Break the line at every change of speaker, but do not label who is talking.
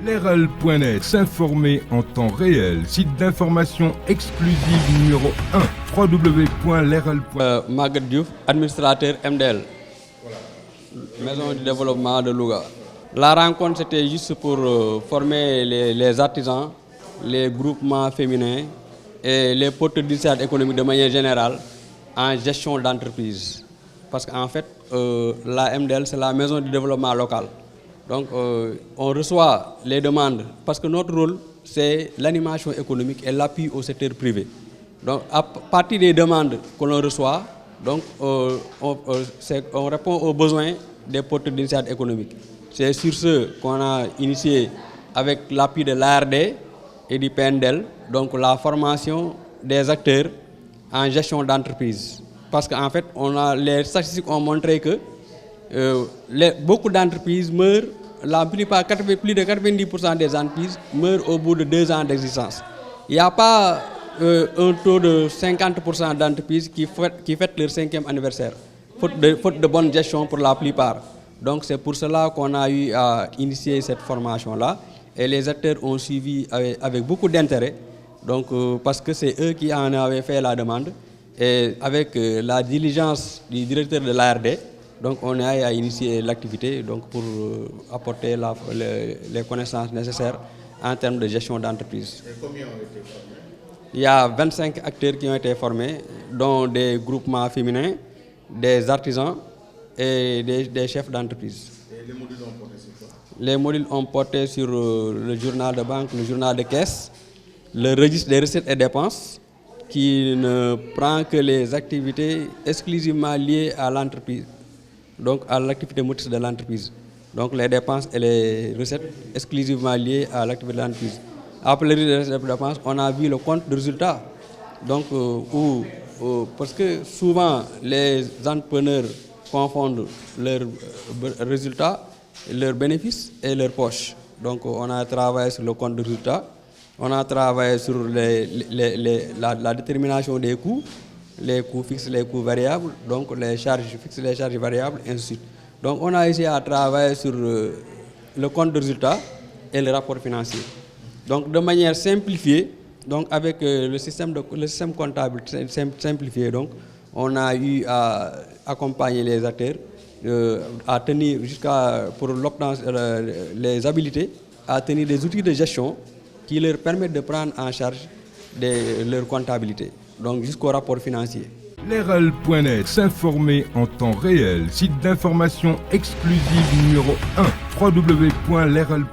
Leral.net, s'informer en temps réel. Site d'information exclusive numéro 1, www.leral.net.
Maguette Diouf, administrateur MDL, Maison du développement de Louga. La rencontre, c'était juste pour former les artisans, les groupements féminins et les porteurs d'initiatives économiques de manière générale en gestion d'entreprise. Parce qu'en fait, la MDL, c'est la Maison du développement local. Donc, on reçoit les demandes parce que notre rôle, c'est l'animation économique et l'appui au secteur privé. Donc, à partir des demandes que l'on reçoit, donc, on répond aux besoins des porteurs d'initiatives économiques. C'est sur ce qu'on a initié avec l'appui de l'ARD et du PNDL, donc la formation des acteurs en gestion d'entreprise. Parce qu'en fait, les statistiques ont montré que beaucoup d'entreprises meurent, la plupart, plus de 90% des entreprises meurent au bout de 2 ans d'existence. Il n'y a pas un taux de 50% d'entreprises qui fêtent leur 5e anniversaire, faute de bonne gestion pour la plupart. Donc c'est pour cela qu'on a eu à initier cette formation-là et les acteurs ont suivi avec beaucoup d'intérêt, donc, parce que c'est eux qui en avaient fait la demande et avec la diligence du directeur de l'ARD, donc on a eu à initier l'activité donc, pour apporter les connaissances nécessaires en termes de gestion d'entreprise.
Et combien ont été formés?
Il y a 25 acteurs qui ont été formés, dont des groupements féminins, des artisans et des chefs d'entreprise.
Et les modules ont porté sur quoi?
Les modules ont porté sur le journal de banque, le journal de caisse, le registre des recettes et dépenses, qui ne prend que les activités exclusivement liées à l'entreprise, donc à l'activité motrice de l'entreprise. Donc les dépenses et les recettes exclusivement liées à l'activité de l'entreprise. Après le registre des dépenses, on a vu le compte de résultat. Donc, parce que souvent les entrepreneurs confondent leurs résultats, leurs bénéfices et leurs poches. Donc on a travaillé sur le compte de résultat, on a travaillé sur la détermination des coûts, les coûts fixes, les coûts variables, donc les charges fixes, les charges variables, et ainsi de suite. Donc on a essayé à travailler sur le compte de résultat et le rapport financier. Donc de manière simplifiée, donc avec le système comptable simplifié, donc, on a eu à accompagner les acteurs à tenir pour l'obtention les habilités à tenir des outils de gestion qui leur permettent de prendre en charge leur comptabilité, donc jusqu'au rapport financier.
Leral.net, s'informer en temps réel. Site d'information exclusive numéro 1, www.leral.net.